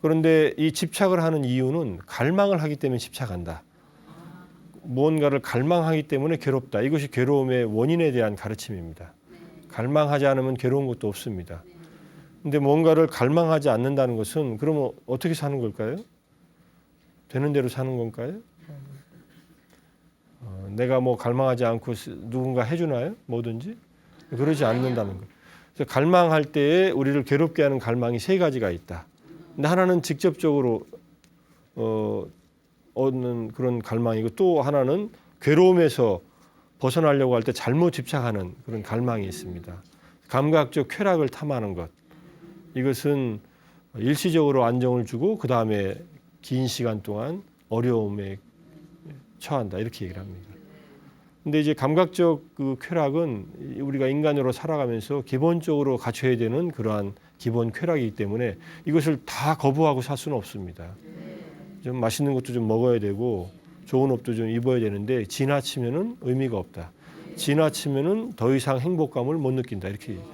그런데 이 집착을 하는 이유는 갈망을 하기 때문에 집착한다. 무언가를 갈망하기 때문에 괴롭다. 이것이 괴로움의 원인에 대한 가르침입니다. 갈망하지 않으면 괴로운 것도 없습니다. 근데 뭔가를 갈망하지 않는다는 것은 그러면 어떻게 사는 걸까요? 되는 대로 사는 건가요? 내가 뭐 갈망하지 않고 누군가 해주나요? 뭐든지? 그러지 않는다는 것. 그래서 갈망할 때에 우리를 괴롭게 하는 갈망이 세 가지가 있다. 근데 하나는 직접적으로 얻는 그런 갈망이고 또 하나는 괴로움에서 벗어나려고 할 때 잘못 집착하는 그런 갈망이 있습니다. 감각적 쾌락을 탐하는 것. 이것은 일시적으로 안정을 주고 그 다음에 긴 시간 동안 어려움에 처한다. 이렇게 얘기를 합니다. 근데 이제 감각적 그 쾌락은 우리가 인간으로 살아가면서 기본적으로 갖춰야 되는 그러한 기본 쾌락이기 때문에 이것을 다 거부하고 살 수는 없습니다. 좀 맛있는 것도 좀 먹어야 되고 좋은 옷도 좀 입어야 되는데 지나치면은 의미가 없다. 지나치면은 더 이상 행복감을 못 느낀다. 이렇게 얘기해요.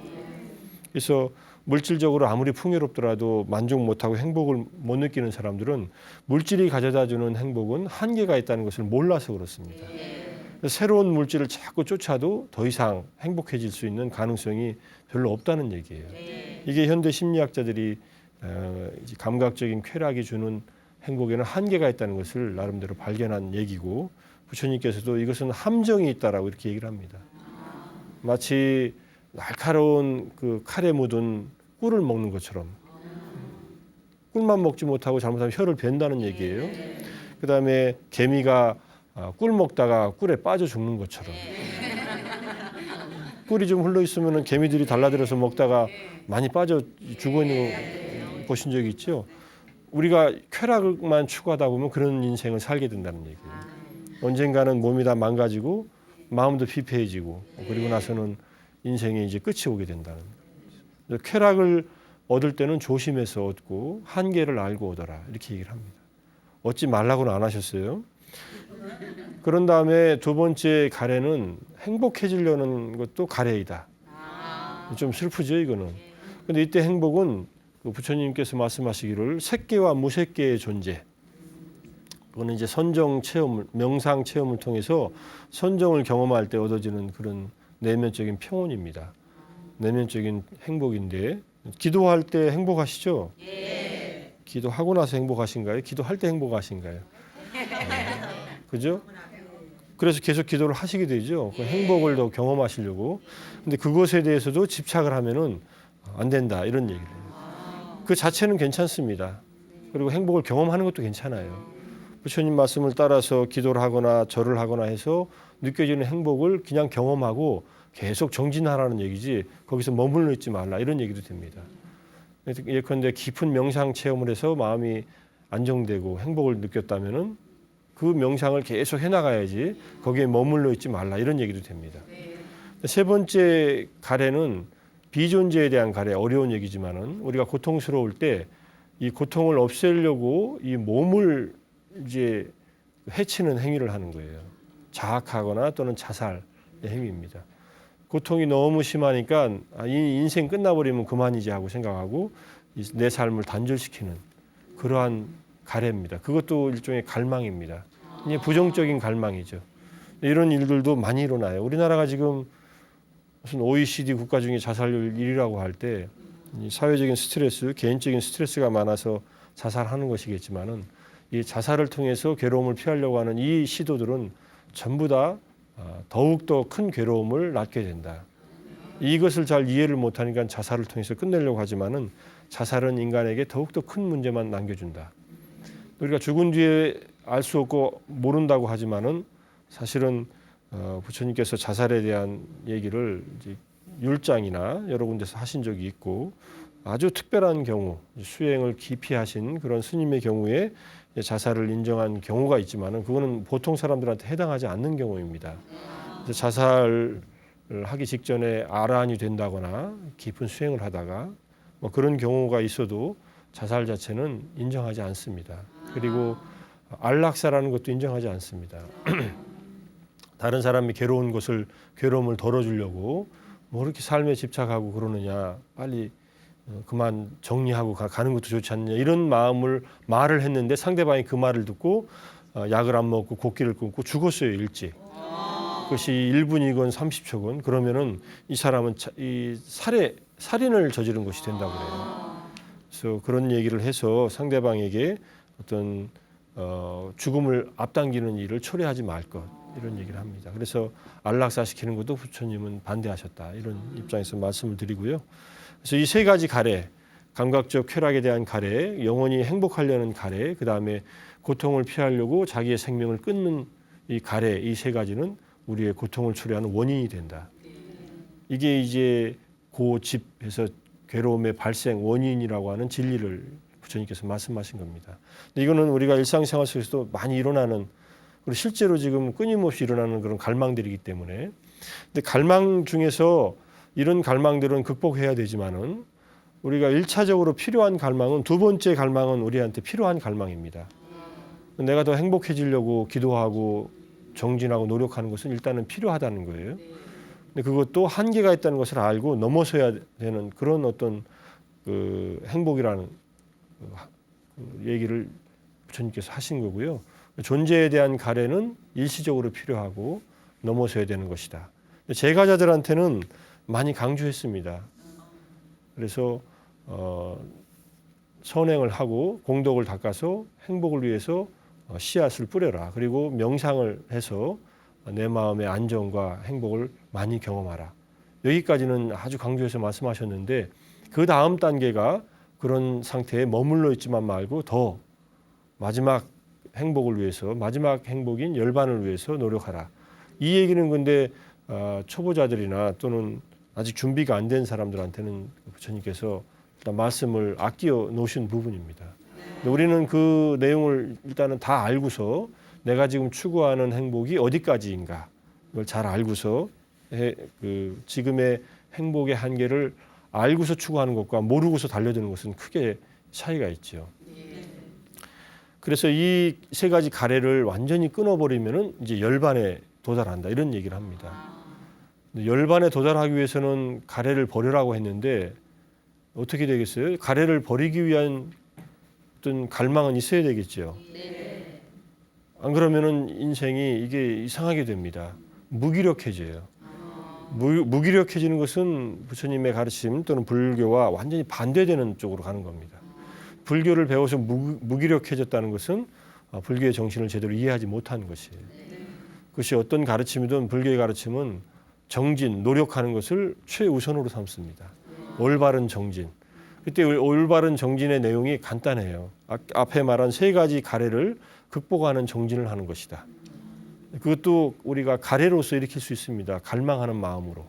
그래서 물질적으로 아무리 풍요롭더라도 만족 못하고 행복을 못 느끼는 사람들은 물질이 가져다주는 행복은 한계가 있다는 것을 몰라서 그렇습니다. 새로운 물질을 자꾸 쫓아도 더 이상 행복해질 수 있는 가능성이 별로 없다는 얘기예요. 이게 현대 심리학자들이 감각적인 쾌락이 주는 행복에는 한계가 있다는 것을 나름대로 발견한 얘기고 부처님께서도 이것은 함정이 있다라고 이렇게 얘기를 합니다. 마치 날카로운 그 칼에 묻은 꿀을 먹는 것처럼 꿀만 먹지 못하고 잘못하면 혀를 벤다는 얘기예요. 그다음에 개미가 꿀 먹다가 꿀에 빠져 죽는 것처럼 꿀이 좀 흘러 있으면 개미들이 달라들어서 먹다가 많이 빠져 죽어 있는 거 보신 적이 있죠. 우리가 쾌락만 추구하다 보면 그런 인생을 살게 된다는 얘기예요. 언젠가는 몸이 다 망가지고 마음도 피폐해지고 그리고 나서는 인생의 이제 끝이 오게 된다는 거예요. 쾌락을 얻을 때는 조심해서 얻고 한계를 알고 얻어라 이렇게 얘기를 합니다. 얻지 말라고는 안 하셨어요. 그런 다음에 두 번째 가래는 행복해지려는 것도 가래이다. 좀 슬프죠 이거는. 근데 이때 행복은 부처님께서 말씀하시기를 색계와 무색계의 존재. 그거는 이제 선정 체험을 명상 체험을 통해서 선정을 경험할 때 얻어지는 그런 내면적인 평온입니다. 내면적인 행복인데 기도할 때 행복하시죠? 예. 기도하고 나서 행복하신가요? 기도할 때 행복하신가요? 그죠? 그래서 계속 기도를 하시게 되죠. 그 행복을 더 경험하시려고. 근데 그것에 대해서도 집착을 하면은 안 된다 이런 얘기를 해요. 그 자체는 괜찮습니다. 그리고 행복을 경험하는 것도 괜찮아요. 부처님 말씀을 따라서 기도를 하거나 절을 하거나 해서 느껴지는 행복을 그냥 경험하고 계속 정진하라는 얘기지 거기서 머물러 있지 말라 이런 얘기도 됩니다. 예컨대 깊은 명상 체험을 해서 마음이 안정되고 행복을 느꼈다면은 그 명상을 계속 해나가야지 거기에 머물러 있지 말라 이런 얘기도 됩니다. 세 번째 가래는 비존재에 대한 가래, 어려운 얘기지만은 우리가 고통스러울 때 이 고통을 없애려고 이 몸을 이제 해치는 행위를 하는 거예요. 자학하거나 또는 자살의 행위입니다. 고통이 너무 심하니까 이 인생 끝나버리면 그만이지 하고 생각하고 내 삶을 단절시키는 그러한 가래입니다. 그것도 일종의 갈망입니다. 이게 부정적인 갈망이죠. 이런 일들도 많이 일어나요. 우리나라가 지금 무슨 OECD 국가 중에 자살률 1위라고 할 때 사회적인 스트레스, 개인적인 스트레스가 많아서 자살하는 것이겠지만은 이 자살을 통해서 괴로움을 피하려고 하는 이 시도들은 전부 다 더욱더 큰 괴로움을 낳게 된다. 이것을 잘 이해를 못하니까 자살을 통해서 끝내려고 하지만은 자살은 인간에게 더욱더 큰 문제만 남겨준다. 우리가 죽은 뒤에 알 수 없고 모른다고 하지만은 사실은 부처님께서 자살에 대한 얘기를 이제 율장이나 여러 군데서 하신 적이 있고 아주 특별한 경우 수행을 깊이 하신 그런 스님의 경우에 자살을 인정한 경우가 있지만은 그거는 보통 사람들한테 해당하지 않는 경우입니다. 자살을 하기 직전에 아란이 된다거나 깊은 수행을 하다가 뭐 그런 경우가 있어도 자살 자체는 인정하지 않습니다. 그리고 안락사라는 것도 인정하지 않습니다. 다른 사람이 괴로운 것을 괴로움을 덜어주려고 뭐 그렇게 삶에 집착하고 그러느냐 빨리 그만 정리하고 가는 것도 좋지 않느냐 이런 말을 했는데 상대방이 그 말을 듣고 약을 안 먹고 곡기를 끊고 죽었어요 일찍. 그것이 1분이건 30초건 그러면은 이 사람은 이 살인을 저지른 것이 된다고 그래요. 그래서 그런 얘기를 해서 상대방에게 어떤 죽음을 앞당기는 일을 초래하지 말 것 이런 얘기를 합니다. 그래서 안락사시키는 것도 부처님은 반대하셨다 이런 입장에서 말씀을 드리고요. 그래서 이 세 가지 가래, 감각적 쾌락에 대한 가래, 영원히 행복하려는 가래, 그 다음에 고통을 피하려고 자기의 생명을 끊는 이 가래, 이 세 가지는 우리의 고통을 초래하는 원인이 된다. 이게 이제 고집에서 괴로움의 발생 원인이라고 하는 진리를 부처님께서 말씀하신 겁니다. 근데 이거는 우리가 일상생활 속에서도 많이 일어나는 그리고 실제로 지금 끊임없이 일어나는 그런 갈망들이기 때문에 근데 갈망 중에서 이런 갈망들은 극복해야 되지만은 우리가 1차적으로 필요한 갈망은 두 번째 갈망은 우리한테 필요한 갈망입니다. 내가 더 행복해지려고 기도하고 정진하고 노력하는 것은 일단은 필요하다는 거예요. 근데 그것도 한계가 있다는 것을 알고 넘어서야 되는 그런 어떤 그 행복이라는 그 얘기를 부처님께서 하신 거고요. 존재에 대한 가래는 일시적으로 필요하고 넘어서야 되는 것이다. 제가자들한테는 많이 강조했습니다. 그래서 선행을 하고 공덕을 닦아서 행복을 위해서 씨앗을 뿌려라. 그리고 명상을 해서 내 마음의 안정과 행복을 많이 경험하라. 여기까지는 아주 강조해서 말씀하셨는데 그 다음 단계가 그런 상태에 머물러 있지만 말고 더 마지막 행복을 위해서 마지막 행복인 열반을 위해서 노력하라. 이 얘기는 근데 초보자들이나 또는 아직 준비가 안 된 사람들한테는 부처님께서 일단 말씀을 아끼어 놓으신 부분입니다. 우리는 그 내용을 일단은 다 알고서 내가 지금 추구하는 행복이 어디까지인가 이걸 잘 알고서 그 지금의 행복의 한계를 알고서 추구하는 것과 모르고서 달려드는 것은 크게 차이가 있죠. 그래서 이 세 가지 가래를 완전히 끊어버리면은 이제 열반에 도달한다 이런 얘기를 합니다. 열반에 도달하기 위해서는 가래를 버리라고 했는데 어떻게 되겠어요? 가래를 버리기 위한 어떤 갈망은 있어야 되겠죠. 안 그러면은 인생이 이게 이상하게 됩니다. 무기력해져요. 무기력해지는 것은 부처님의 가르침 또는 불교와 완전히 반대되는 쪽으로 가는 겁니다. 불교를 배워서 무기력해졌다는 것은 불교의 정신을 제대로 이해하지 못하는 것이에요. 그것이 어떤 가르침이든 불교의 가르침은 정진, 노력하는 것을 최우선으로 삼습니다. 올바른 정진. 그때 올바른 정진의 내용이 간단해요. 앞에 말한 세 가지 가래를 극복하는 정진을 하는 것이다. 그것도 우리가 가래로서 일으킬 수 있습니다. 갈망하는 마음으로.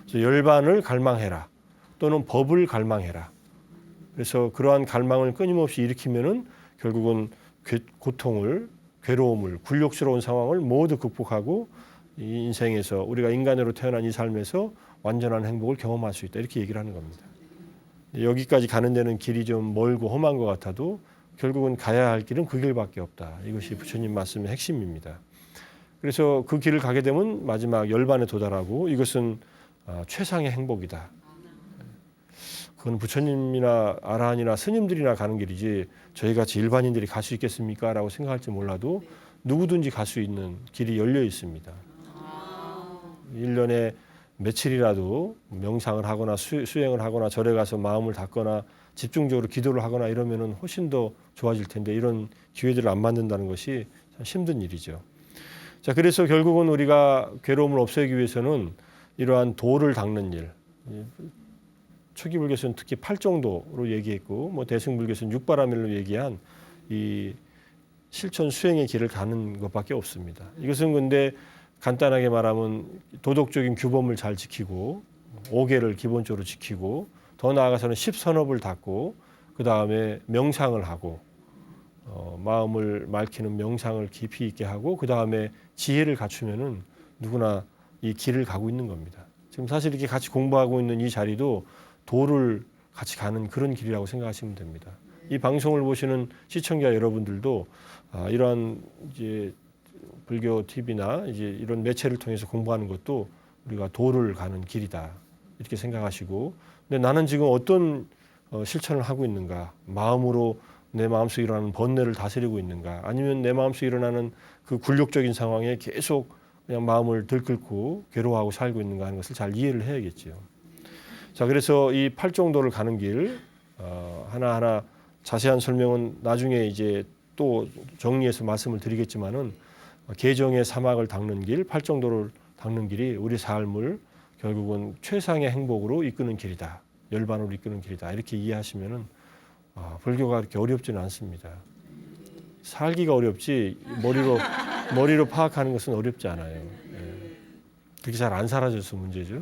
그래서 열반을 갈망해라. 또는 법을 갈망해라. 그래서 그러한 갈망을 끊임없이 일으키면은 결국은 고통을, 괴로움을, 굴욕스러운 상황을 모두 극복하고 이 인생에서 우리가 인간으로 태어난 이 삶에서 완전한 행복을 경험할 수 있다. 이렇게 얘기를 하는 겁니다. 여기까지 가는 데는 길이 좀 멀고 험한 것 같아도 결국은 가야 할 길은 그 길밖에 없다. 이것이 부처님 말씀의 핵심입니다. 그래서 그 길을 가게 되면 마지막 열반에 도달하고 이것은 최상의 행복이다. 그건 부처님이나 아라한이나 스님들이나 가는 길이지 저희같이 일반인들이 갈 수 있겠습니까? 라고 생각할지 몰라도 누구든지 갈 수 있는 길이 열려 있습니다. 1년에 며칠이라도 명상을 하거나 수행을 하거나 절에 가서 마음을 닫거나 집중적으로 기도를 하거나 이러면은 훨씬 더 좋아질 텐데 이런 기회들을 안 만든다는 것이 참 힘든 일이죠. 자, 그래서 결국은 우리가 괴로움을 없애기 위해서는 이러한 도를 닦는 일, 초기 불교에서는 특히 팔정도로 얘기했고, 뭐 대승불교에서는 육바라밀로 얘기한 이 실천 수행의 길을 가는 것밖에 없습니다. 이것은 근데 간단하게 말하면 도덕적인 규범을 잘 지키고, 5계를 기본적으로 지키고, 더 나아가서는 10선업을 닦고, 그 다음에 명상을 하고, 마음을 맑히는 명상을 깊이 있게 하고, 그 다음에 지혜를 갖추면은 누구나 이 길을 가고 있는 겁니다. 지금 사실 이렇게 같이 공부하고 있는 이 자리도 도를 같이 가는 그런 길이라고 생각하시면 됩니다. 이 방송을 보시는 시청자 여러분들도 이러한 이제 불교 TV나 이제 이런 매체를 통해서 공부하는 것도 우리가 도를 가는 길이다 이렇게 생각하시고, 근데 나는 지금 어떤 실천을 하고 있는가? 마음으로 내 마음속에 일어나는 번뇌를 다스리고 있는가? 아니면 내 마음속에 일어나는 그 굴욕적인 상황에 계속 그냥 마음을 들끓고 괴로워하고 살고 있는가 하는 것을 잘 이해를 해야겠죠. 자, 그래서 이 팔정도를 가는 길 하나하나 자세한 설명은 나중에 이제 또 정리해서 말씀을 드리겠지만은 계정의 사막을 닦는 길, 팔정도를 닦는 길이 우리 삶을 결국은 최상의 행복으로 이끄는 길이다. 열반으로 이끄는 길이다. 이렇게 이해하시면은 불교가 그렇게 어렵지는 않습니다. 살기가 어렵지 머리로 파악하는 것은 어렵지 않아요. 예. 그렇게 잘 안 사라져서 문제죠.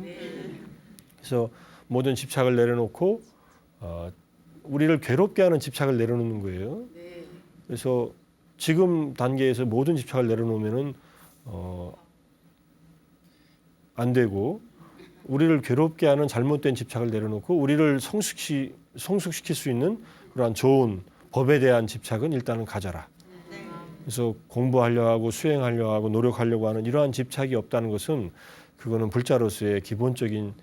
그래서 모든 집착을 내려놓고 우리를 괴롭게 하는 집착을 내려놓는 거예요. 그래서 지금 단계에서 모든 집착을 내려놓으면은 안 되고 우리를 괴롭게 하는 잘못된 집착을 내려놓고 우리를 성숙시킬 수 있는 그러한 좋은 법에 대한 집착은 일단은 가져라. 그래서 공부하려 하고 수행하려 하고 노력하려고 하는 이러한 집착이 없다는 것은 그거는 불자로서의 기본적인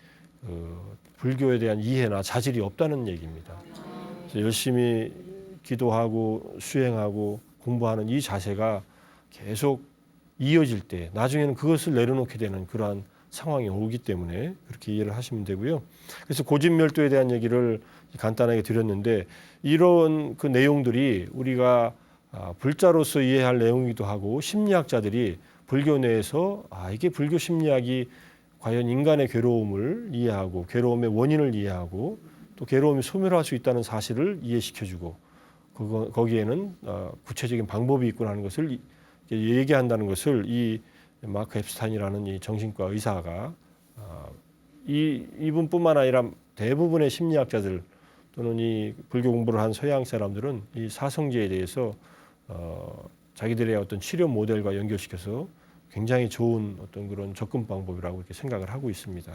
불교에 대한 이해나 자질이 없다는 얘기입니다. 그래서 열심히 기도하고 수행하고 공부하는 이 자세가 계속 이어질 때 나중에는 그것을 내려놓게 되는 그러한 상황이 오기 때문에 그렇게 이해를 하시면 되고요. 그래서 고집멸도에 대한 얘기를 간단하게 드렸는데 이런 그 내용들이 우리가 불자로서 이해할 내용이기도 하고 심리학자들이 불교 내에서 이게 불교 심리학이 과연 인간의 괴로움을 이해하고 괴로움의 원인을 이해하고 또 괴로움이 소멸할 수 있다는 사실을 이해시켜주고 거기에는 구체적인 방법이 있구나 하는 것을 얘기한다는 것을 이 마크 앱스타인이라는 이 정신과 의사가 이분뿐만 아니라 대부분의 심리학자들 또는 이 불교 공부를 한 서양 사람들은 이 사성제에 대해서 자기들의 어떤 치료 모델과 연결시켜서 굉장히 좋은 어떤 그런 접근 방법이라고 이렇게 생각을 하고 있습니다.